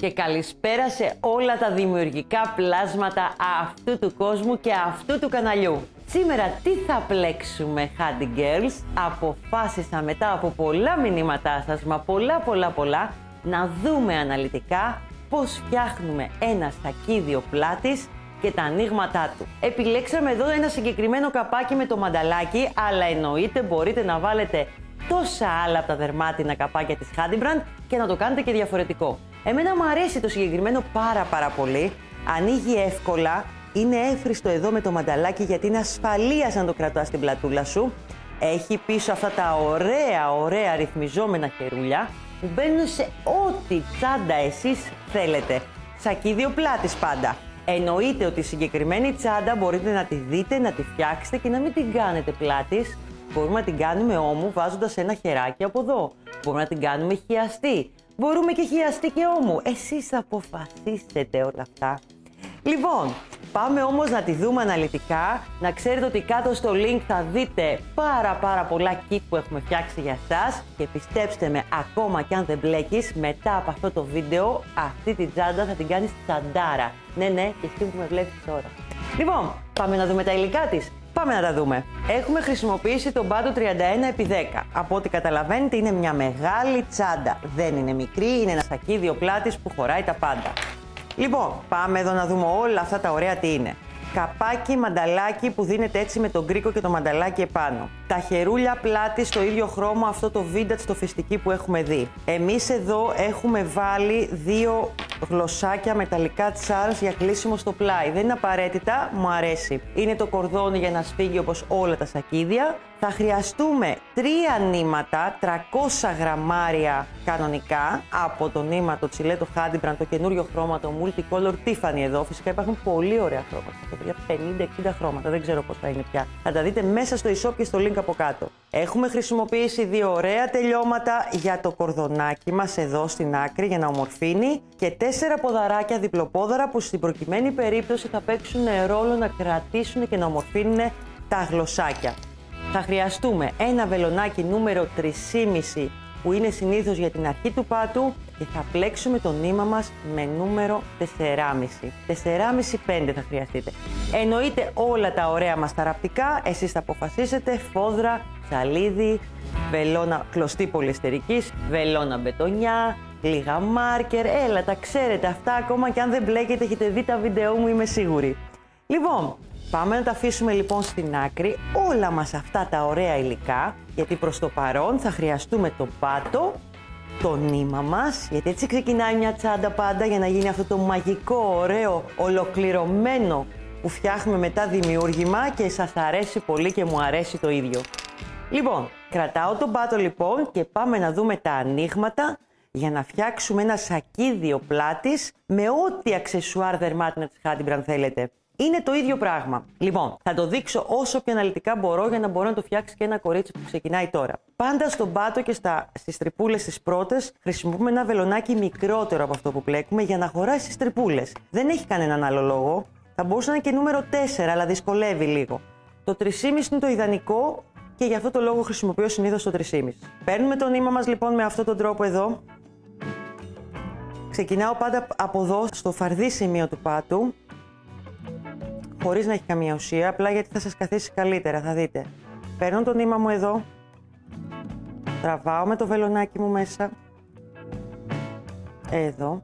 και καλησπέρα σε όλα τα δημιουργικά πλάσματα αυτού του κόσμου και αυτού του καναλιού. Σήμερα τι θα πλέξουμε, Handy Girls? Αποφάσισα μετά από πολλά μηνύματά σας, μα πολλά, να δούμε αναλυτικά πώς φτιάχνουμε ένα σακίδιο πλάτης και τα ανοίγματά του. Επιλέξαμε εδώ ένα συγκεκριμένο καπάκι με το μανταλάκι, αλλά εννοείται μπορείτε να βάλετε τόσα άλλα από τα δερμάτινα καπάκια της Handy Brand και να το κάνετε και διαφορετικό. Εμένα μου αρέσει το συγκεκριμένο πάρα πολύ, ανοίγει εύκολα, είναι εύχριστο εδώ με το μανταλάκι γιατί είναι ασφαλείας αν το κρατάς στην πλατούλα σου. Έχει πίσω αυτά τα ωραία ρυθμιζόμενα χερούλια που μπαίνουν σε ό,τι τσάντα εσείς θέλετε. Σακίδιο πλάτης πάντα. Εννοείται ότι η συγκεκριμένη τσάντα μπορείτε να τη δείτε, να τη φτιάξετε και να μην την κάνετε πλάτης. Μπορούμε να την κάνουμε όμου βάζοντας ένα χεράκι από εδώ. Μπορούμε να την κάνουμε χιαστή. Μπορούμε και χιαστή και όμου. Εσείς θα αποφασίσετε όλα αυτά. Λοιπόν, πάμε όμως να τη δούμε αναλυτικά. Να ξέρετε ότι κάτω στο link θα δείτε πάρα πολλά kit που έχουμε φτιάξει για εσάς. Και πιστέψτε με, ακόμα κι αν δεν μπλέκεις, μετά από αυτό το βίντεο, αυτή την τσάντα θα την κάνεις τσαντάρα. Ναι, και εσύ που με βλέπεις τώρα. Λοιπόν, πάμε να δούμε τα υλικά της. Πάμε να τα δούμε. Έχουμε χρησιμοποιήσει τον πάτο 31x10. Από ό,τι καταλαβαίνετε είναι μια μεγάλη τσάντα. Δεν είναι μικρή, είναι ένα σακίδιο πλάτης που χωράει τα πάντα. Λοιπόν, πάμε εδώ να δούμε όλα αυτά τα ωραία τι είναι. Καπάκι, μανταλάκι που δίνεται έτσι με τον κρίκο και το μανταλάκι επάνω. Τα χερούλια πλάτη στο ίδιο χρώμα, αυτό το vintage το φιστική που έχουμε δει. Εμείς εδώ έχουμε βάλει δύο γλωσσάκια μεταλλικά τσάρς για κλείσιμο στο πλάι. Δεν είναι απαραίτητα, μου αρέσει. Είναι το κορδόνι για να σφίγγει όπως όλα τα σακίδια. Θα χρειαστούμε 3 νήματα, 300 γραμμάρια κανονικά από το νήμα, το τσιλέτο Handy Brand, το καινούριο χρώμα, το Multicolor Tiffany εδώ. Φυσικά υπάρχουν πολύ ωραία χρώματα, για 50-60 χρώματα, δεν ξέρω πώς θα είναι πια. Θα τα δείτε μέσα στο e-shop και στο link από κάτω. Έχουμε χρησιμοποιήσει 2 ωραία τελειώματα για το κορδονάκι μας εδώ στην άκρη για να ομορφύνει και 4 ποδαράκια διπλοπόδαρα που στην προκειμένη περίπτωση θα παίξουν ρόλο να κρατήσουν και να ομορφύνουν τα γλωσσάκια. Θα χρειαστούμε ένα βελονάκι νούμερο 3,5 που είναι συνήθως για την αρχή του πάτου και θα πλέξουμε το νήμα μας με νούμερο 4,5. 4,5-5 θα χρειαστείτε. Εννοείται όλα τα ωραία μας τα ραπτικά, εσείς θα αποφασίσετε, φόδρα, ψαλίδι, βελόνα κλωστή πολυεστερικής, βελόνα μπετονιά, λίγα μάρκερ, έλα τα ξέρετε αυτά ακόμα και αν δεν μπλέκετε έχετε δει τα βίντεό μου είμαι σίγουρη. Λοιπόν, πάμε να τα αφήσουμε λοιπόν στην άκρη όλα μας αυτά τα ωραία υλικά, γιατί προς το παρόν θα χρειαστούμε το πάτο, το νήμα μας, γιατί έτσι ξεκινάει μια τσάντα πάντα για να γίνει αυτό το μαγικό, ωραίο, ολοκληρωμένο που φτιάχνουμε μετά δημιούργημα και σας αρέσει πολύ και μου αρέσει το ίδιο. Λοιπόν, κρατάω τον πάτο λοιπόν και πάμε να δούμε τα ανοίγματα για να φτιάξουμε ένα σακίδιο πλάτης με ό,τι αξεσουάρ δερμάτινα της Handy Brand θέλετε. Είναι το ίδιο πράγμα. Λοιπόν, θα το δείξω όσο πιο αναλυτικά μπορώ για να μπορώ να το φτιάξει και ένα κορίτσι που ξεκινάει τώρα. Πάντα στον πάτο και στις τρυπούλες τις πρώτες χρησιμοποιούμε ένα βελονάκι μικρότερο από αυτό που πλέκουμε για να χωράει στις τρυπούλες. Δεν έχει κανέναν άλλο λόγο. Θα μπορούσε να είναι και νούμερο 4, αλλά δυσκολεύει λίγο. Το 3,5 είναι το ιδανικό και γι' αυτό το λόγο χρησιμοποιώ συνήθως το 3,5. Παίρνουμε το νήμα μας λοιπόν με αυτόν τον τρόπο εδώ. Ξεκινάω πάντα από εδώ στο φαρδί σημείο του πάτου. Χωρίς να έχει καμία ουσία, απλά γιατί θα σας καθίσει καλύτερα, θα δείτε. Παίρνω το νήμα μου εδώ, τραβάω με το βελονάκι μου μέσα, εδώ.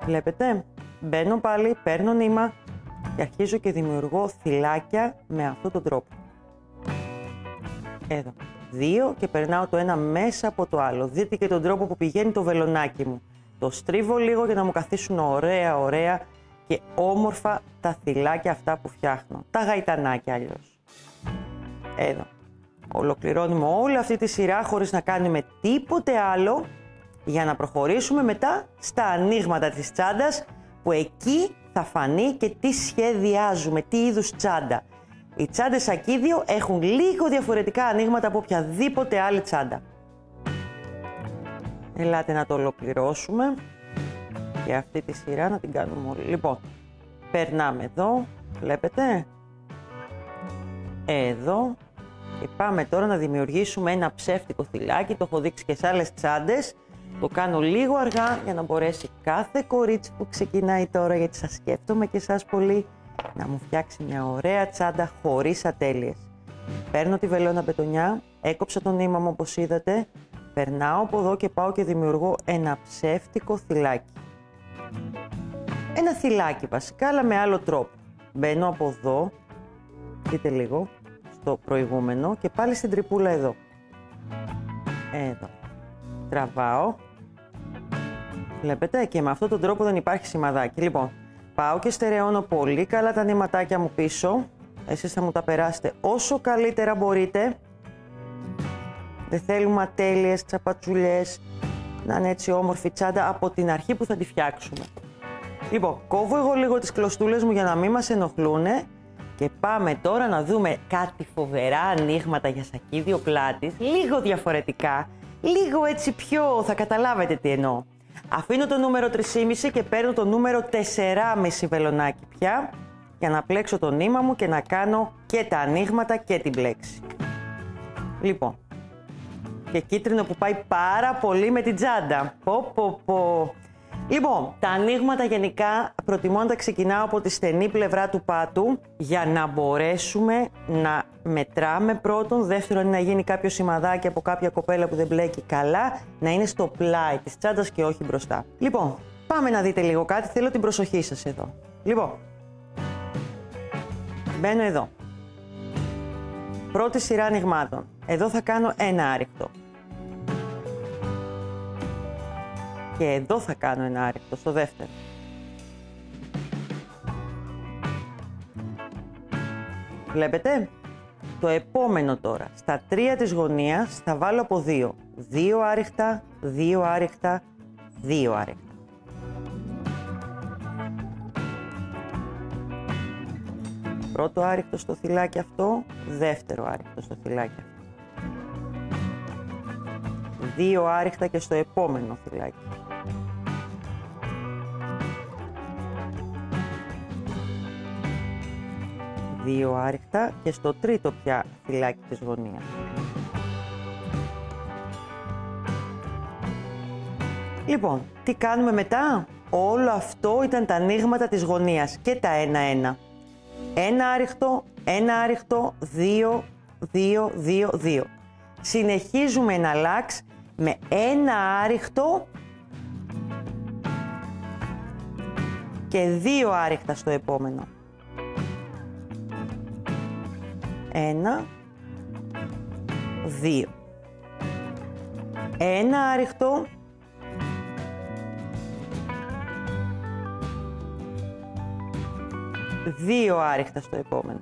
Βλέπετε, μπαίνω πάλι, παίρνω νήμα και αρχίζω και δημιουργώ θυλάκια με αυτόν τον τρόπο. Εδώ. 2 και περνάω το ένα μέσα από το άλλο. Δείτε και τον τρόπο που πηγαίνει το βελονάκι μου. Το στρίβω λίγο για να μου καθίσουν ωραία και όμορφα τα θυλάκια αυτά που φτιάχνω. Τα γαϊτανάκια αλλιώς. Εδώ. Ολοκληρώνουμε όλη αυτή τη σειρά χωρίς να κάνουμε τίποτε άλλο για να προχωρήσουμε μετά στα ανοίγματα της τσάντας που εκεί θα φανεί και τι σχεδιάζουμε, τι είδους τσάντα. Οι τσάντες σακίδιο έχουν λίγο διαφορετικά ανοίγματα από οποιαδήποτε άλλη τσάντα. Ελάτε να το ολοκληρώσουμε και αυτή τη σειρά να την κάνουμε όλοι. Λοιπόν, περνάμε εδώ, βλέπετε, εδώ και πάμε τώρα να δημιουργήσουμε ένα ψεύτικο θυλάκι, το έχω δείξει και σε άλλες τσάντες Το κάνω λίγο αργά για να μπορέσει κάθε κορίτσι που ξεκινάει τώρα, γιατί σας σκέφτομαι και εσάς πολύ, να μου φτιάξει μια ωραία τσάντα χωρίς ατέλειες. Παίρνω τη βελόνα μπετονιά, έκοψα το νήμα μου όπως είδατε, περνάω από εδώ και πάω και δημιουργώ ένα ψεύτικο θυλάκι. Ένα θυλάκι βασικά, αλλά με άλλο τρόπο. Μπαίνω από εδώ, δείτε λίγο, στο προηγούμενο και πάλι στην τρυπούλα εδώ. Εδώ. Τραβάω. Βλέπετε, και με αυτόν τον τρόπο δεν υπάρχει σημαδάκι. Λοιπόν, πάω και στερεώνω πολύ καλά τα νήματάκια μου πίσω. Εσείς θα μου τα περάσετε όσο καλύτερα μπορείτε. Δεν θέλουμε ατέλειες, τσαπατσουλιές, να είναι έτσι όμορφη τσάντα από την αρχή που θα τη φτιάξουμε. Λοιπόν, κόβω εγώ λίγο τις κλωστούλες μου για να μην μας ενοχλούνε και πάμε τώρα να δούμε κάτι φοβερά ανοίγματα για σακίδιο πλάτης, λίγο διαφορετικά, λίγο έτσι πιο, θα καταλάβετε τι εννοώ. Αφήνω το νούμερο 3,5 και παίρνω το νούμερο 4,5 βελονάκι πια για να πλέξω το νήμα μου και να κάνω και τα ανοίγματα και την πλέξη. Λοιπόν, και κίτρινο που πάει πάρα πολύ με την τσάντα. Λοιπόν, τα ανοίγματα γενικά προτιμώ να τα ξεκινάω από τη στενή πλευρά του πάτου για να μπορέσουμε να μετράμε πρώτον, δεύτερον να γίνει κάποιο σημαδάκι από κάποια κοπέλα που δεν μπλέκει καλά, να είναι στο πλάι της τσάντας και όχι μπροστά. Λοιπόν, πάμε να δείτε λίγο κάτι, θέλω την προσοχή σας εδώ. Λοιπόν, μπαίνω εδώ. Πρώτη σειρά ανοιγμάτων. Εδώ θα κάνω ένα άρρηκτο. Και εδώ θα κάνω ένα άρρηκτο, στο δεύτερο. Βλέπετε, το επόμενο τώρα, στα 3 της γωνίας θα βάλω από 2. 2 άρρηκτα, 2 άρρηκτα, 2 άρρηκτα. Πρώτο άρρηκτο στο θυλάκι αυτό, δεύτερο άρρηκτο στο θυλάκι αυτό. 2 άρρηκτα και στο επόμενο θυλάκι. Δύο άρρηκτα και στο τρίτο πια θυλάκι της γωνίας. Λοιπόν, τι κάνουμε μετά? Όλο αυτό ήταν τα ανοίγματα της γωνίας και τα 1-1. Ένα άρρηκτο, ένα άρρηκτο, 2, 2, 2, 2. Συνεχίζουμε να αλλάξει με ένα άρρηκτο και 2 άρρηκτα στο επόμενο. 1, 2. Ένα άρρηκτο, 2 άρρηκτα στο επόμενο.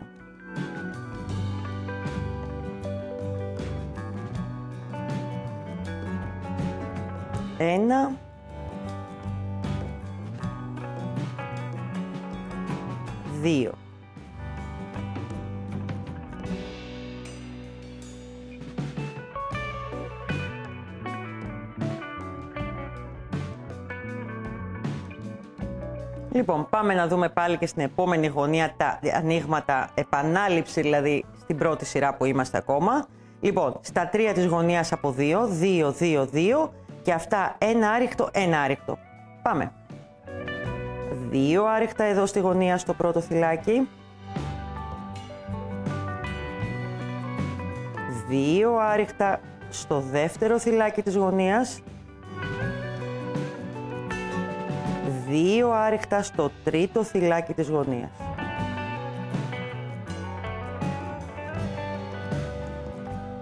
Ένα, 2. Λοιπόν, πάμε να δούμε πάλι και στην επόμενη γωνία τα ανοίγματα, επανάληψη δηλαδή στην πρώτη σειρά που είμαστε ακόμα. Λοιπόν, στα 3 της γωνίας από 2, 2, 2, 2 και αυτά ένα άρρηκτο, ένα άρρηκτο. Πάμε. 2 άρρηκτα εδώ στη γωνία στο πρώτο θυλάκι. 2 άρρηκτα στο δεύτερο θυλάκι της γωνίας. 2 άρρηκτα στο τρίτο θυλάκι της γωνίας.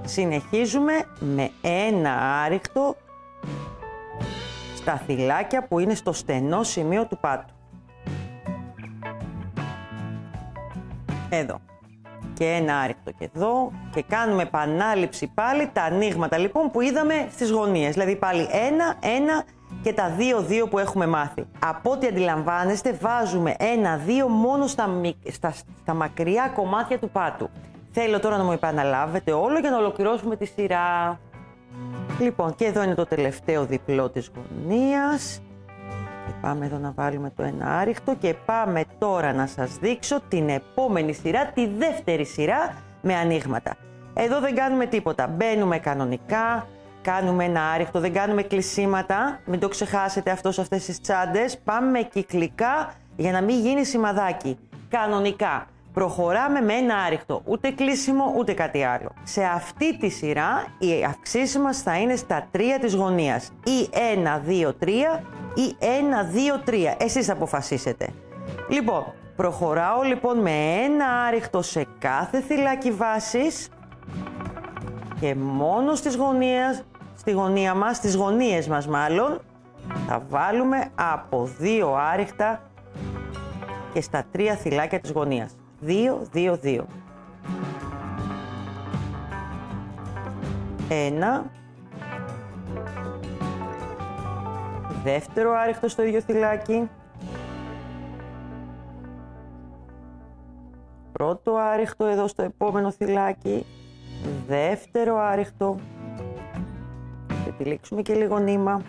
Συνεχίζουμε με ένα άρρηκτο στα θυλάκια που είναι στο στενό σημείο του πάτου. Εδώ. Και ένα άρρηκτο και εδώ. Και κάνουμε επανάληψη πάλι τα ανοίγματα λοιπόν που είδαμε στις γωνίες. Δηλαδή πάλι ένα, ένα και τα 2-2 που έχουμε μάθει. Από ό,τι αντιλαμβάνεστε βάζουμε 1-2 μόνο στα μακριά κομμάτια του πάτου. Θέλω τώρα να μου επαναλάβετε όλο για να ολοκληρώσουμε τη σειρά. Λοιπόν, και εδώ είναι το τελευταίο διπλό της γωνίας. Και πάμε εδώ να βάλουμε το ένα άρρηκτο και πάμε τώρα να σας δείξω την επόμενη σειρά, τη δεύτερη σειρά με ανοίγματα. Εδώ δεν κάνουμε τίποτα, μπαίνουμε κανονικά, κάνουμε ένα άριχτο, δεν κάνουμε κλεισίματα, μην το ξεχάσετε αυτό σε αυτές τις τσάντες. Πάμε κυκλικά για να μην γίνει σημαδάκι. Κανονικά. Προχωράμε με ένα άριχτο, ούτε κλείσιμο ούτε κάτι άλλο. Σε αυτή τη σειρά οι αυξήσεις μας θα είναι στα 3 της γωνίας. Ή 1, 2, 3 ή 1, 2, 3. Εσείς αποφασίσετε. Λοιπόν, προχωράω λοιπόν με ένα άριχτο σε κάθε θυλάκι βάσης και μόνο στις γωνίες μας μάλλον, θα βάλουμε από 2 άριχτα και στα 3 θυλάκια της γωνίας. 2, 2, 2. 1. Δεύτερο άριχτο στο ίδιο θυλάκι. Πρώτο άριχτο εδώ στο επόμενο θυλάκι. Δεύτερο άριχτο. Θα τυλίξουμε και λίγο νήμα.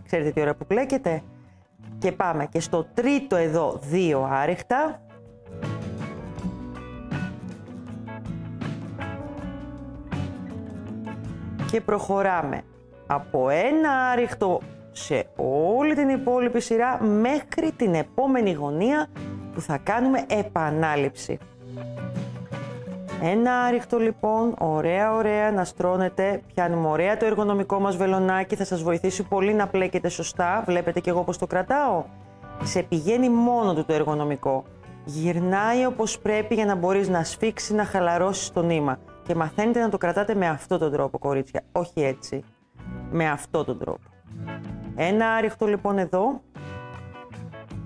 Ξέρετε τι ώρα που πλέκεται. Και πάμε και στο τρίτο εδώ 2 άριχτα. Και προχωράμε από ένα άριχτο σε όλη την υπόλοιπη σειρά μέχρι την επόμενη γωνία που θα κάνουμε επανάληψη. Ένα άριχτο λοιπόν, ωραία να στρώνετε, πιάνουμε ωραία το εργονομικό μας βελονάκι, θα σας βοηθήσει πολύ να πλέκετε σωστά, βλέπετε και εγώ πως το κρατάω. Σε πηγαίνει μόνο του το εργονομικό, γυρνάει όπως πρέπει για να μπορείς να σφίξεις, να χαλαρώσεις το νήμα. Και μαθαίνετε να το κρατάτε με αυτόν τον τρόπο, κορίτσια, όχι έτσι, με αυτόν τον τρόπο. Ένα άριχτο λοιπόν εδώ,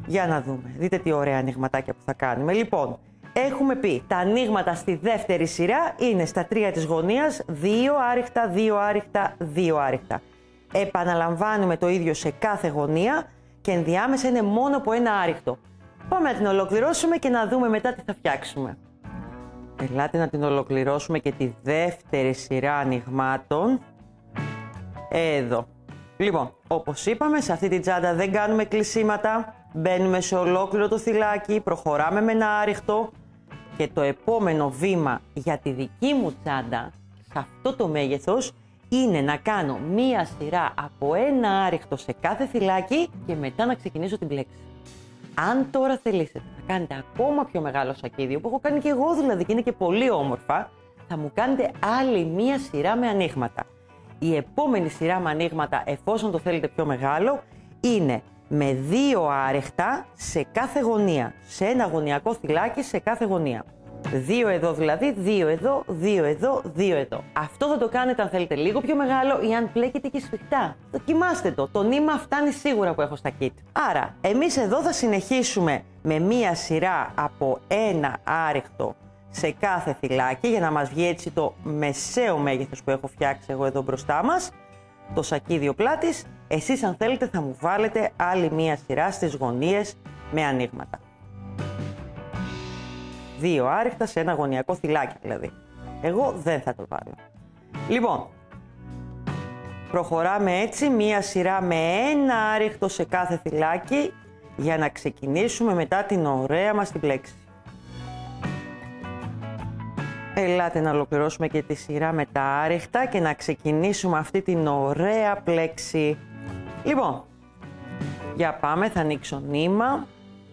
για να δούμε, δείτε τι ωραία ανοιγματάκια που θα κάνουμε. Λοιπόν, έχουμε πει, τα ανοίγματα στη δεύτερη σειρά είναι στα 3 της γωνίας, 2 άριχτα, 2 άριχτα, 2 άριχτα. Επαναλαμβάνουμε το ίδιο σε κάθε γωνία και ενδιάμεσα είναι μόνο από ένα άριχτο. Πάμε να την ολοκληρώσουμε και να δούμε μετά τι θα φτιάξουμε. Ελάτε να την ολοκληρώσουμε και τη δεύτερη σειρά ανοιγμάτων. Εδώ. Λοιπόν, όπως είπαμε, σε αυτή την τσάντα δεν κάνουμε κλεισίματα. Μπαίνουμε σε ολόκληρο το θυλάκι, προχωράμε με ένα άριχτο. Και το επόμενο βήμα για τη δική μου τσάντα, σε αυτό το μέγεθος, είναι να κάνω μία σειρά από ένα άριχτο σε κάθε θυλάκι και μετά να ξεκινήσω την πλέξη. Αν τώρα θελήσετε να κάνετε ακόμα πιο μεγάλο σακίδιο, που έχω κάνει και εγώ δηλαδή και είναι και πολύ όμορφα, θα μου κάνετε άλλη μία σειρά με ανοίγματα. Η επόμενη σειρά με ανοίγματα, εφόσον το θέλετε πιο μεγάλο, είναι με 2 άρεχτα σε κάθε γωνία, σε ένα γωνιακό θυλάκι σε κάθε γωνία. 2 εδώ δηλαδή, 2 εδώ, 2 εδώ, 2 εδώ. Αυτό θα το κάνετε αν θέλετε λίγο πιο μεγάλο ή αν πλέκετε και σφιχτά. Δοκιμάστε το. Το νήμα φτάνει σίγουρα που έχω στα kit. Άρα, εμείς εδώ θα συνεχίσουμε με μία σειρά από ένα άριχτο σε κάθε θυλάκι για να μας βγει έτσι το μεσαίο μέγεθος που έχω φτιάξει εγώ εδώ μπροστά μας. Το σακίδιο πλάτης. Εσείς αν θέλετε θα μου βάλετε άλλη μία σειρά στις γωνίες με ανοίγματα. 2 άριχτα σε ένα γωνιακό θυλάκι δηλαδή. Εγώ δεν θα το βάλω. Λοιπόν, προχωράμε έτσι μία σειρά με ένα άριχτο σε κάθε θυλάκι για να ξεκινήσουμε μετά την ωραία μας την πλέξη. Ελάτε να ολοκληρώσουμε και τη σειρά με τα άριχτα και να ξεκινήσουμε αυτή την ωραία πλέξη. Λοιπόν, για πάμε, θα ανοίξω νήμα.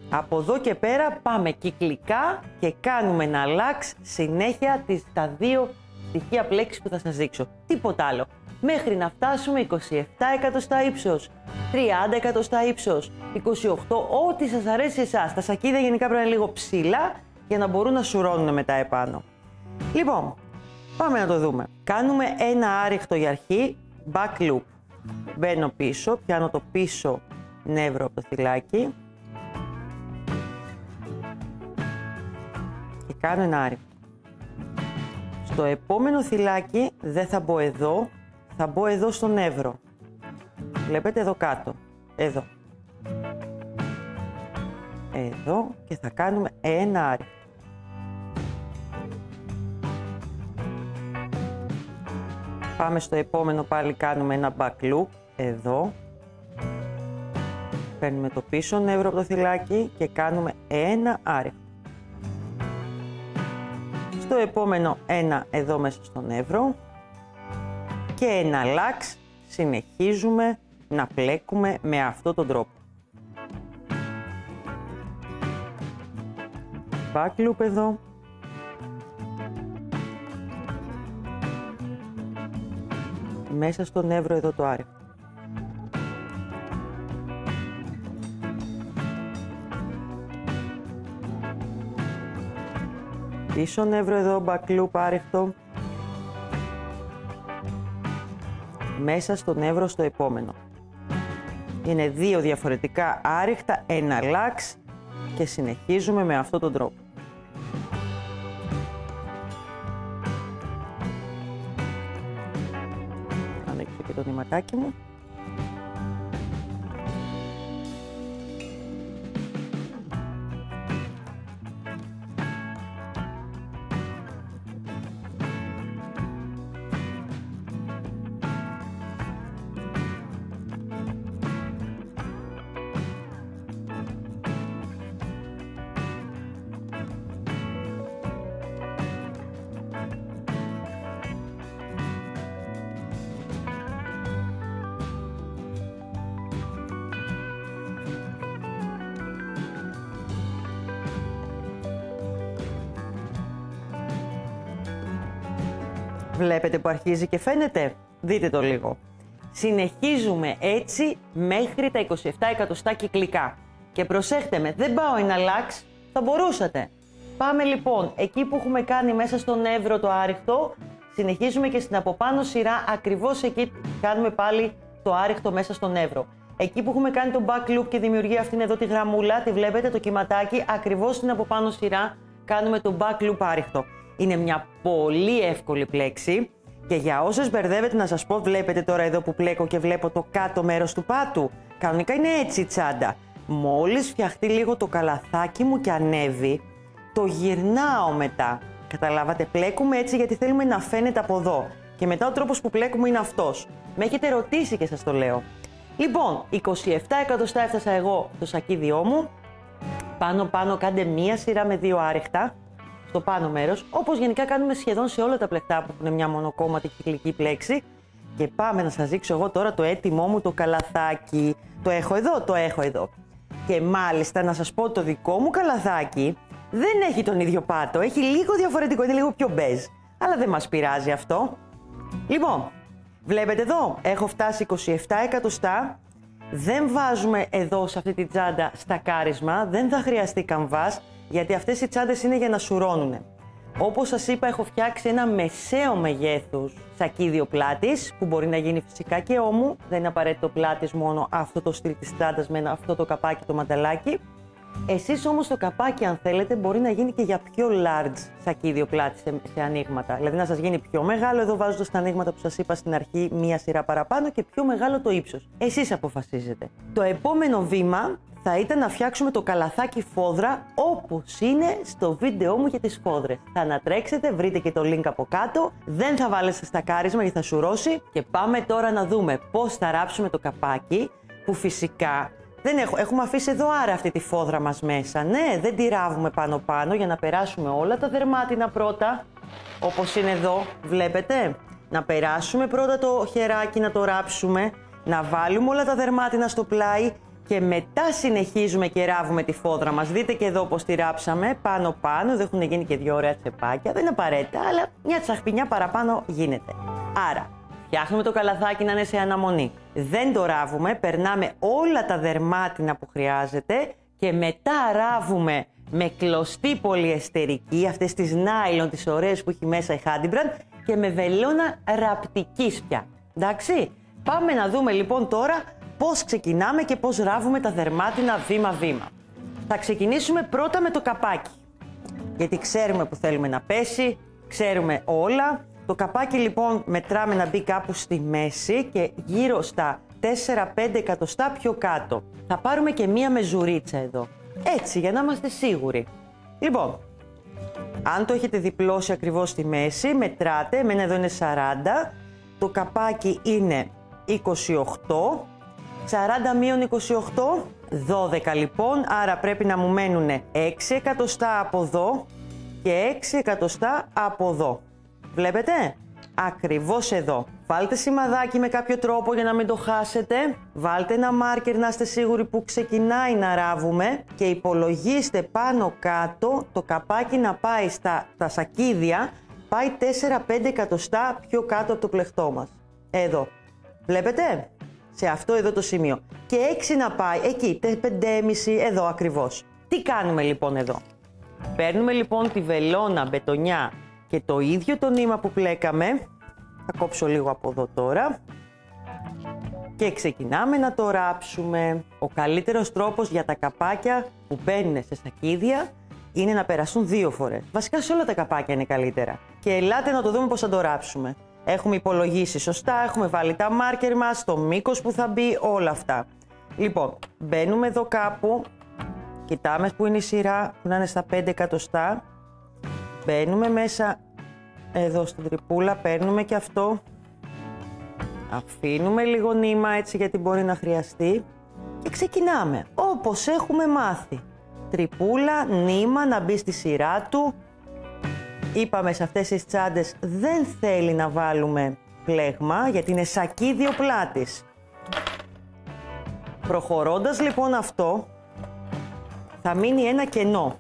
Από εδώ και πέρα πάμε κυκλικά και κάνουμε να αλλάξει συνέχεια τα 2 στοιχεία πλέξης που θα σας δείξω. Τίποτα άλλο. Μέχρι να φτάσουμε 27 εκατοστά ύψος, 30 εκατοστά ύψος, 28, ό,τι σας αρέσει εσάς. Τα σακίδια γενικά πρέπει να είναι λίγο ψηλά για να μπορούν να σουρώνουν μετά επάνω. Λοιπόν, πάμε να το δούμε. Κάνουμε ένα άριχτο για αρχή, back loop. Μπαίνω πίσω, πιάνω το πίσω νεύρο από το θυλάκι και κάνω ένα άριχτο. Στο επόμενο θυλάκι δεν θα μπω εδώ, θα μπω εδώ στο νεύρο. Βλέπετε εδώ κάτω, εδώ. Εδώ και θα κάνουμε ένα άριχτο. Πάμε στο επόμενο, πάλι κάνουμε ένα back loop, εδώ. Παίρνουμε το πίσω νεύρο από το θυλάκι και κάνουμε ένα άριχτο. Στο επόμενο ένα εδώ μέσα στο νεύρο και ένα λάξ συνεχίζουμε να πλέκουμε με αυτόν τον τρόπο. Back loop εδώ. Μέσα στον εύρο εδώ το άρεχτο. Πίσω νεύρο εδώ, back loop άρεχτο. Μέσα στον εύρο στο επόμενο. Είναι δύο διαφορετικά άρεχτα, ένα λάξ και συνεχίζουμε με αυτόν τον τρόπο. Ανοίξω και το νηματάκι μου. Βλέπετε που αρχίζει και φαίνεται. Δείτε το λίγο. Συνεχίζουμε έτσι μέχρι τα 27 εκατοστά κυκλικά. Και προσέχτε με, δεν πάω ένα λάξ, θα μπορούσατε. Πάμε λοιπόν, εκεί που έχουμε κάνει μέσα στον εύρο το άρυχτο, συνεχίζουμε και στην από πάνω σειρά, ακριβώς εκεί κάνουμε πάλι το άρυχτο μέσα στον εύρο. Εκεί που έχουμε κάνει το back loop και δημιουργεί αυτήν εδώ τη γραμμούλα, τη βλέπετε το κυματάκι, ακριβώς στην από πάνω σειρά κάνουμε το back loop άρυχτο. Είναι μια πολύ εύκολη πλέξη και για όσες μπερδεύετε να σας πω, βλέπετε τώρα εδώ που πλέκω και βλέπω το κάτω μέρος του πάτου. Κανονικά είναι έτσι η τσάντα. Μόλις φτιαχτεί λίγο το καλαθάκι μου και ανέβει, το γυρνάω μετά. Καταλάβατε, πλέκουμε έτσι γιατί θέλουμε να φαίνεται από εδώ. Και μετά ο τρόπος που πλέκουμε είναι αυτός. Με έχετε ρωτήσει και σας το λέω. Λοιπόν, 27 εκατοστά έφτασα εγώ το σακίδιό μου. Πάνω κάντε μία σειρά με δύο άρεχτα. Στο πάνω μέρος, όπως γενικά κάνουμε σχεδόν σε όλα τα πλεκτά που έχουν μια μονοκόμματη κυκλική πλέξη. Και πάμε να σας δείξω εγώ τώρα το έτοιμό μου το καλαθάκι. Το έχω εδώ, το έχω εδώ. Και μάλιστα να σας πω το δικό μου καλαθάκι δεν έχει τον ίδιο πάτο, έχει λίγο διαφορετικό, είναι λίγο πιο μπέζ. Αλλά δεν μας πειράζει αυτό. Λοιπόν, βλέπετε εδώ, έχω φτάσει 27 εκατοστά. Δεν βάζουμε εδώ σε αυτή τη τσάντα στακάρισμα, δεν θα χρειαστεί καμβάς. Γιατί αυτές οι τσάντες είναι για να σουρώνουνε. Όπως σας είπα, έχω φτιάξει ένα μεσαίο μεγέθους σακίδιο πλάτης, που μπορεί να γίνει φυσικά και ώμου. Δεν είναι απαραίτητο πλάτης μόνο αυτό το στυλ της τσάντας με αυτό το καπάκι, το μανταλάκι. Εσείς όμως το καπάκι, αν θέλετε, μπορεί να γίνει και για πιο large σακίδιο πλάτη σε ανοίγματα. Δηλαδή να σας γίνει πιο μεγάλο, εδώ βάζοντας τα ανοίγματα που σας είπα στην αρχή, μία σειρά παραπάνω και πιο μεγάλο το ύψος. Εσείς αποφασίζετε. Το επόμενο βήμα θα ήταν να φτιάξουμε το καλαθάκι φόδρα όπως είναι στο βίντεό μου για τις φόδρες. Θα ανατρέξετε, βρείτε και το link από κάτω, δεν θα βάλετε στακάρισμα γιατί θα σουρώσει. Και πάμε τώρα να δούμε πώς θα ράψουμε το καπάκι, που φυσικά έχουμε αφήσει εδώ άρα αυτή τη φόδρα μας μέσα. Ναι, δεν τη ράβουμε πάνω για να περάσουμε όλα τα δερμάτινα πρώτα, όπως είναι εδώ, βλέπετε. Να περάσουμε πρώτα το χεράκι, να το ράψουμε, να βάλουμε όλα τα δερμάτινα στο πλάι και μετά συνεχίζουμε και ράβουμε τη φόδρα μας. Δείτε και εδώ πως τη ράψαμε πάνω, εδώ έχουν γίνει και δύο ωραία τσεπάκια, δεν είναι απαραίτητα, αλλά μια τσαχπινιά παραπάνω γίνεται. Άρα, φτιάχνουμε το καλαθάκι να είναι σε αναμονή. Δεν το ράβουμε, περνάμε όλα τα δερμάτινα που χρειάζεται και μετά ράβουμε με κλωστή πολυεστερική, αυτές τις νάιλον, τις ωραίες που έχει μέσα η Handybrand, και με βελόνα ραπτικής πια. Εντάξει, πάμε να δούμε λοιπόν τώρα πώς ξεκινάμε και πώς ράβουμε τα δερμάτινα βήμα-βήμα. Θα ξεκινήσουμε πρώτα με το καπάκι, γιατί ξέρουμε που θέλουμε να πέσει, ξέρουμε όλα. Το καπάκι λοιπόν μετράμε να μπει κάπου στη μέση και γύρω στα 4-5 εκατοστά πιο κάτω. Θα πάρουμε και μία μεζουρίτσα εδώ, έτσι για να είμαστε σίγουροι. Λοιπόν, αν το έχετε διπλώσει ακριβώς στη μέση, μετράτε, εμένα εδώ είναι 40, το καπάκι είναι 28, 40 μείον 28, 12 λοιπόν, άρα πρέπει να μου μένουν 6 εκατοστά από εδώ και 6 εκατοστά από εδώ. Βλέπετε, ακριβώς εδώ. Βάλτε σημαδάκι με κάποιο τρόπο για να μην το χάσετε. Βάλτε ένα μάρκερ να είστε σίγουροι που ξεκινάει να ράβουμε και υπολογίστε πάνω κάτω το καπάκι να πάει στα σακίδια, πάει 4-5 εκατοστά πιο κάτω από το πλεκτό μας. Εδώ. Βλέπετε? Σε αυτό εδώ το σημείο. Και 6 να πάει εκεί, 5,5 εδώ ακριβώς. Τι κάνουμε λοιπόν εδώ? Παίρνουμε λοιπόν τη βελόνα μπετονιά και το ίδιο το νήμα που πλέκαμε. Θα κόψω λίγο από εδώ τώρα. Και ξεκινάμε να το ράψουμε. Ο καλύτερος τρόπος για τα καπάκια που μπαίνουν σε σακίδια είναι να περάσουν 2 φορές. Βασικά σε όλα τα καπάκια είναι καλύτερα. Και ελάτε να το δούμε πώς θα το ράψουμε. Έχουμε υπολογίσει σωστά, έχουμε βάλει τα μάρκερ μας, το μήκος που θα μπει, όλα αυτά. Λοιπόν, μπαίνουμε εδώ κάπου, κοιτάμε που είναι η σειρά, που να είναι στα 5 εκατοστά. Μπαίνουμε μέσα εδώ στην τρυπούλα, παίρνουμε και αυτό. Αφήνουμε λίγο νήμα έτσι γιατί μπορεί να χρειαστεί. Και ξεκινάμε, όπως έχουμε μάθει. Τρυπούλα, νήμα να μπει στη σειρά του. Είπαμε σε αυτές τις τσάντες δεν θέλει να βάλουμε πλέγμα γιατί είναι σακίδιο πλάτης. Προχωρώντας λοιπόν αυτό θα μείνει ένα κενό.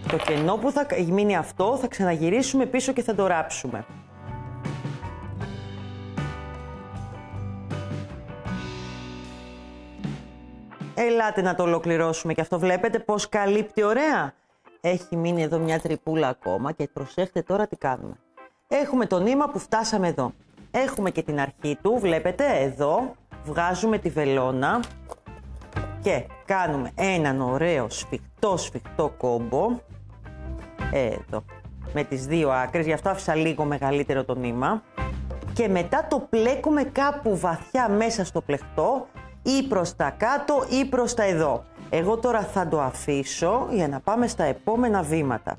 Το κενό που θα μείνει αυτό θα ξαναγυρίσουμε πίσω και θα το ράψουμε. Ελάτε να το ολοκληρώσουμε και αυτό βλέπετε πως καλύπτει ωραία. Έχει μείνει εδώ μια τρυπούλα ακόμα και προσέχτε τώρα τι κάνουμε. Έχουμε το νήμα που φτάσαμε εδώ. Έχουμε και την αρχή του, βλέπετε εδώ. Βγάζουμε τη βελόνα και κάνουμε έναν ωραίο σφιχτό κόμπο. Εδώ. Με τις δύο άκρες, γι' αυτό άφησα λίγο μεγαλύτερο το νήμα. Και μετά το πλέκουμε κάπου βαθιά μέσα στο πλεκτό ή προς τα κάτω ή προς τα εδώ. Εγώ τώρα θα το αφήσω για να πάμε στα επόμενα βήματα.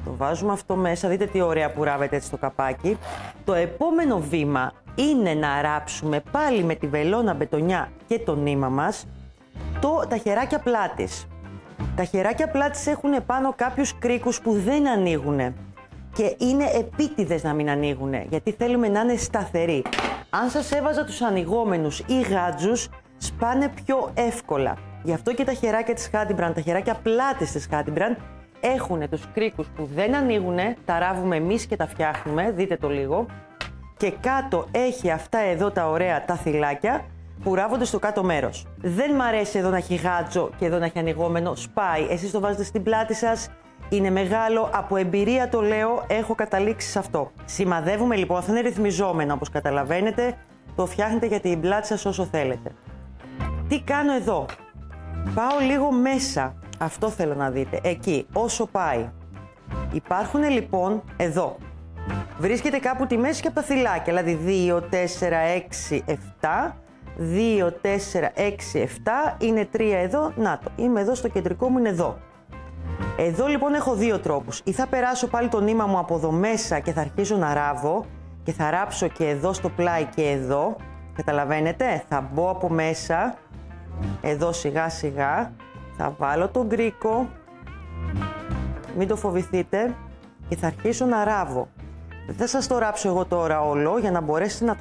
Το βάζουμε αυτό μέσα, δείτε τι ωραία που ράβεται έτσι το καπάκι. Το επόμενο βήμα είναι να ράψουμε πάλι με τη βελόνα μπετονιά και το νήμα μας τα χεράκια πλάτης. Τα χεράκια πλάτης έχουν πάνω κάποιους κρίκους που δεν ανοίγουν και είναι επίτηδες να μην ανοίγουν γιατί θέλουμε να είναι σταθεροί. Αν σας έβαζα τους ανοιγόμενους ή γάτζους σπάνε πιο εύκολα. Γι' αυτό και τα χεράκια της Hadimbrand, τα χεράκια πλάτης της Hadimbrand έχουν τους κρίκους που δεν ανοίγουν, τα ράβουμε εμείς και τα φτιάχνουμε, δείτε το λίγο. Και κάτω έχει αυτά εδώ τα ωραία τα θυλάκια που ράβονται στο κάτω μέρος. Δεν μ' αρέσει εδώ να έχει γάτζο και εδώ να έχει ανοιγόμενο, σπάει. Εσείς το βάζετε στην πλάτη σας, είναι μεγάλο, από εμπειρία το λέω, έχω καταλήξει σε αυτό. Σημαδεύουμε λοιπόν, θα είναι ρυθμιζόμενο όπως καταλαβαίνετε, το φτιάχνετε για την πλάτη σας όσο θέλετε. Τι κάνω εδώ? Πάω λίγο μέσα, αυτό θέλω να δείτε, εκεί, όσο πάει. Υπάρχουν λοιπόν εδώ. Βρίσκεται κάπου τη μέση και από τα θυλάκια, δηλαδή 2, 4, 6, 7, 2, 4, 6, 7, είναι 3 εδώ, να το, είμαι εδώ στο κεντρικό μου, είναι εδώ. Εδώ λοιπόν έχω δύο τρόπους, ή θα περάσω πάλι το νήμα μου από εδώ μέσα και θα αρχίσω να ράβω και θα ράψω και εδώ στο πλάι και εδώ, καταλαβαίνετε, θα μπω από μέσα, εδώ σιγά σιγά, θα βάλω τον κρίκο, μην το φοβηθείτε και θα αρχίσω να ράβω. Δεν θα σας το ράψω εγώ τώρα όλο για να μπορέσετε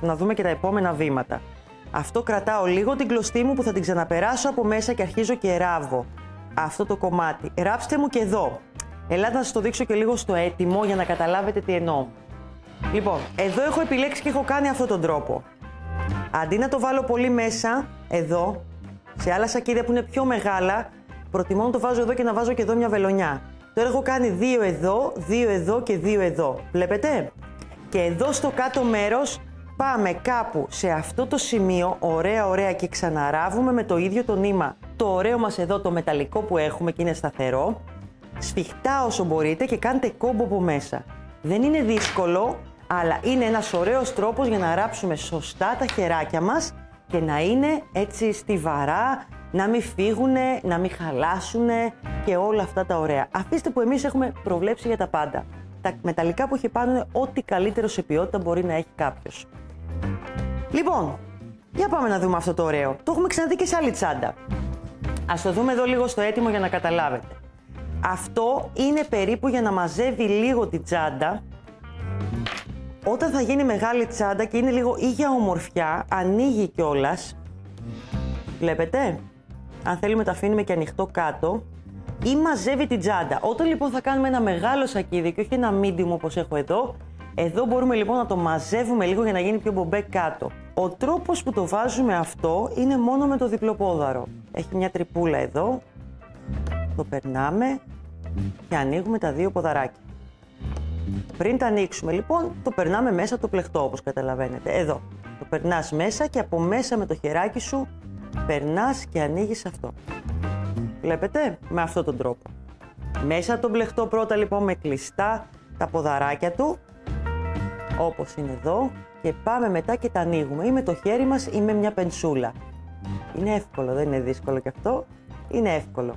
να δούμε και τα επόμενα βήματα. Αυτό κρατάω λίγο την κλωστή μου που θα την ξαναπεράσω από μέσα και αρχίζω και ράβω αυτό το κομμάτι. Ράψτε μου και εδώ. Ελάτε να σας το δείξω και λίγο στο έτοιμο για να καταλάβετε τι εννοώ. Λοιπόν, εδώ έχω επιλέξει και έχω κάνει αυτόν τον τρόπο. Αντί να το βάλω πολύ μέσα, εδώ, σε άλλα σακίδια που είναι πιο μεγάλα, προτιμώ να το βάζω εδώ και να βάζω και εδώ μια βελονιά. Τώρα έχω κάνει 2 εδώ, 2 εδώ και 2 εδώ. Βλέπετε? Και εδώ στο κάτω μέρος πάμε κάπου σε αυτό το σημείο, ωραία και ξαναράβουμε με το ίδιο το νήμα. Το ωραίο μας εδώ, το μεταλλικό που έχουμε και είναι σταθερό. Σφιχτά όσο μπορείτε και κάντε κόμπο από μέσα. Δεν είναι δύσκολο, αλλά είναι ένας ωραίος τρόπος για να ράψουμε σωστά τα χεράκια μας και να είναι έτσι στιβαρά, να μην φύγουνε, να μην χαλάσουνε και όλα αυτά τα ωραία. Αφήστε που εμείς έχουμε προβλέψει για τα πάντα. Τα μεταλλικά που έχει πάνω είναι ό,τι καλύτερο σε ποιότητα μπορεί να έχει κάποιος. Λοιπόν, για πάμε να δούμε αυτό το ωραίο. Το έχουμε ξαναδεί και σε άλλη τσάντα. Ας το δούμε εδώ λίγο στο έτοιμο για να καταλάβετε. Αυτό είναι περίπου για να μαζεύει λίγο την τσάντα. Όταν θα γίνει μεγάλη τσάντα και είναι λίγο ή για ομορφιά, ανοίγει κιόλας. Βλέπετε, αν θέλουμε το αφήνουμε και ανοιχτό κάτω ή μαζεύει την τσάντα. Όταν λοιπόν θα κάνουμε ένα μεγάλο σακίδι και όχι ένα medium όπως έχω εδώ, εδώ μπορούμε λοιπόν να το μαζεύουμε λίγο για να γίνει πιο μπομπέ κάτω. Ο τρόπος που το βάζουμε αυτό είναι μόνο με το διπλοπόδαρο. Έχει μια τρυπούλα εδώ, το περνάμε και ανοίγουμε τα δύο ποδαράκια. Πριν τα ανοίξουμε λοιπόν, το περνάμε μέσα το πλεχτό όπως καταλαβαίνετε. Εδώ, το περνάς μέσα και από μέσα με το χεράκι σου περνάς και ανοίγεις αυτό. Βλέπετε, με αυτόν τον τρόπο. Μέσα το πλεχτό πρώτα λοιπόν με κλειστά τα ποδαράκια του, όπως είναι εδώ, και πάμε μετά και τα ανοίγουμε ή με το χέρι μας ή με μια πενσούλα. Είναι εύκολο, δεν είναι δύσκολο κι αυτό, είναι εύκολο.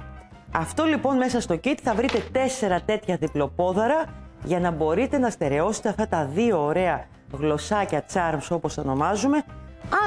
Αυτό λοιπόν μέσα στο kit θα βρείτε 4 τέτοια διπλοπόδαρα για να μπορείτε να στερεώσετε αυτά τα δύο ωραία γλωσσάκια charms όπως ονομάζουμε,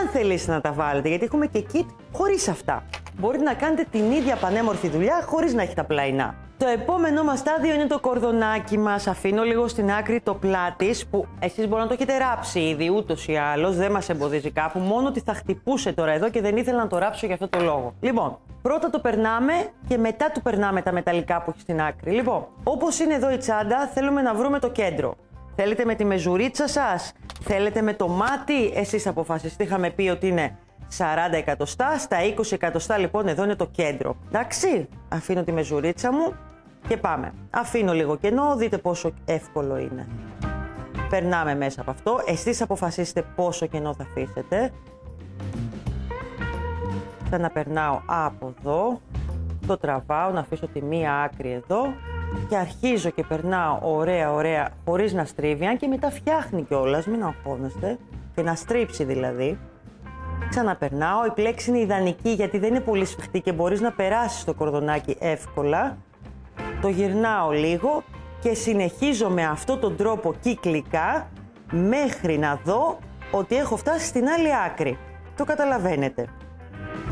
αν θελήσετε να τα βάλετε, γιατί έχουμε και kit χωρίς αυτά. Μπορείτε να κάνετε την ίδια πανέμορφη δουλειά χωρίς να έχετε πλαϊνά. Το επόμενό μας στάδιο είναι το κορδονάκι μας. Αφήνω λίγο στην άκρη το πλάτης, που εσείς μπορείτε να το έχετε ράψει ήδη ούτως ή άλλως, δεν μας εμποδίζει κάπου, μόνο ότι θα χτυπούσε τώρα εδώ και δεν ήθελα να το ράψω για αυτό το λόγο. Λοιπόν, πρώτα το περνάμε και μετά του περνάμε τα μεταλλικά που έχει στην άκρη. Λοιπόν, όπως είναι εδώ η τσάντα, θέλουμε να βρούμε το κέντρο. Θέλετε με τη μεζουρίτσα σας, θέλετε με το μάτι, εσείς αποφασίστε. Είχαμε πει ότι είναι 40 εκατοστά, στα 20 εκατοστά λοιπόν εδώ είναι το κέντρο. Εντάξει, αφήνω τη μεζουρίτσα μου και πάμε. Αφήνω λίγο κενό, δείτε πόσο εύκολο είναι. Περνάμε μέσα από αυτό, εσείς αποφασίστε πόσο κενό θα αφήσετε. Ξαναπερνάω από εδώ, το τραβάω, να αφήσω τη μία άκρη εδώ και αρχίζω και περνάω ωραία, χωρίς να στρίβει, αν και μετά φτιάχνει κιόλας, μην αγχώνεστε, και να στρίψει δηλαδή. Ξαναπερνάω, η πλέξη είναι ιδανική γιατί δεν είναι πολύ σφιχτή και μπορείς να περάσεις το κορδονάκι εύκολα. Το γυρνάω λίγο και συνεχίζω με αυτόν τον τρόπο κυκλικά μέχρι να δω ότι έχω φτάσει στην άλλη άκρη. Το καταλαβαίνετε.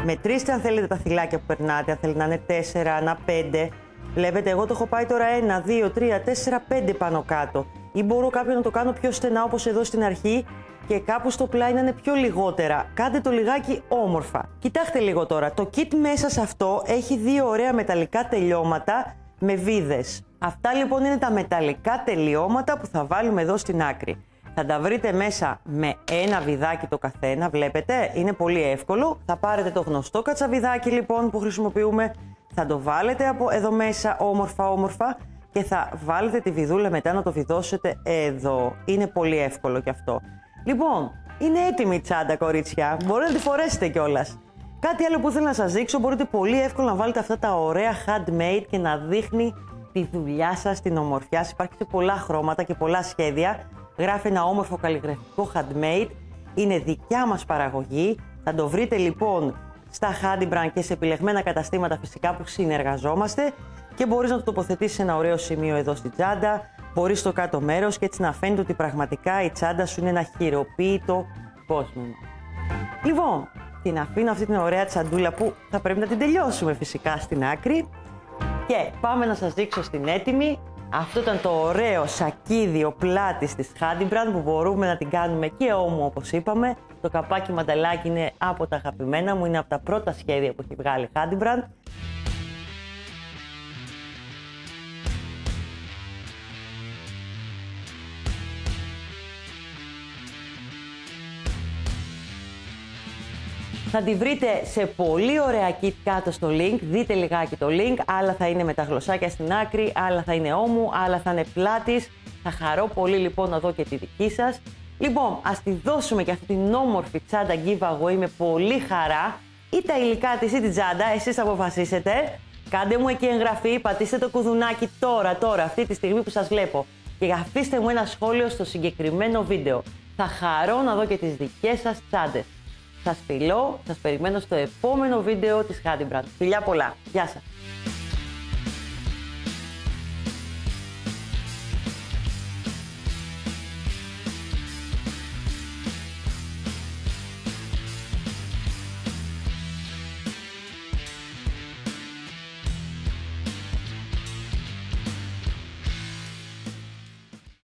Μετρήστε αν θέλετε τα θυλάκια που περνάτε, αν θέλετε να είναι 4, να 5. Βλέπετε, εγώ το έχω πάει τώρα 1, 2, 3, 4, 5 πάνω κάτω. Ή μπορώ κάποιο να το κάνω πιο στενά όπως εδώ στην αρχή και κάπου στο πλάι να είναι πιο λιγότερα. Κάντε το λιγάκι όμορφα. Κοιτάξτε λίγο τώρα, το kit μέσα σε αυτό έχει δύο ωραία μεταλλικά τελειώματα με βίδες. Αυτά λοιπόν είναι τα μεταλλικά τελειώματα που θα βάλουμε εδώ στην άκρη. Θα τα βρείτε μέσα με ένα βιδάκι το καθένα, βλέπετε, είναι πολύ εύκολο. Θα πάρετε το γνωστό κατσαβιδάκι λοιπόν που χρησιμοποιούμε, θα το βάλετε από εδώ μέσα όμορφα και θα βάλετε τη βιδούλα μετά να το βιδώσετε εδώ. Είναι πολύ εύκολο κι αυτό. Λοιπόν, είναι έτοιμη η τσάντα, κορίτσια. Μπορείτε να τη φορέσετε κιόλας. Κάτι άλλο που ήθελα να σας δείξω, μπορείτε πολύ εύκολα να βάλετε αυτά τα ωραία handmade και να δείχνει τη δουλειά σας, την ομορφιά σας. Υπάρχει σε πολλά χρώματα και πολλά σχέδια. Γράφει ένα όμορφο καλλιγραφικό handmade. Είναι δικιά μας παραγωγή. Θα το βρείτε λοιπόν στα Handybrand και σε επιλεγμένα καταστήματα φυσικά που συνεργαζόμαστε και μπορείς να το τοποθετήσεις σε ένα ωραίο σημείο εδώ στην τσάντα. Μπορείς στο κάτω μέρος και έτσι να φαίνεται ότι πραγματικά η τσάντα σου είναι ένα χειροποίητο κόσμημα. Λοιπόν, την αφήνω αυτή την ωραία τσαντούλα που θα πρέπει να την τελειώσουμε φυσικά στην άκρη και πάμε να σας δείξω στην έτοιμη. Αυτό ήταν το ωραίο σακίδιο πλάτης της Handybrand που μπορούμε να την κάνουμε και ώμου όπως είπαμε. Το καπάκι μανταλάκι είναι από τα αγαπημένα μου, είναι από τα πρώτα σχέδια που έχει βγάλει Handybrand. Θα τη βρείτε σε πολύ ωραία kit κάτω στο link, δείτε λιγάκι το link, άλλα θα είναι με τα γλωσσάκια στην άκρη, άλλα θα είναι ώμου, άλλα θα είναι πλάτης. Θα χαρώ πολύ λοιπόν να δω και τη δική σας. Λοιπόν, ας τη δώσουμε και αυτή την όμορφη τσάντα giveaway με πολύ χαρά. Ή τα υλικά της ή την τσάντα, εσείς αποφασίσετε. Κάντε μου εκεί εγγραφή, πατήστε το κουδουνάκι τώρα, αυτή τη στιγμή που σας βλέπω. Και αφήστε μου ένα σχόλιο στο συγκεκριμένο βίντεο. Θα χαρώ να δω και τις δικές σας τσάντες. Σας φιλώ, σας περιμένω στο επόμενο βίντεο της Handybrand. Φιλιά πολλά, γεια σας!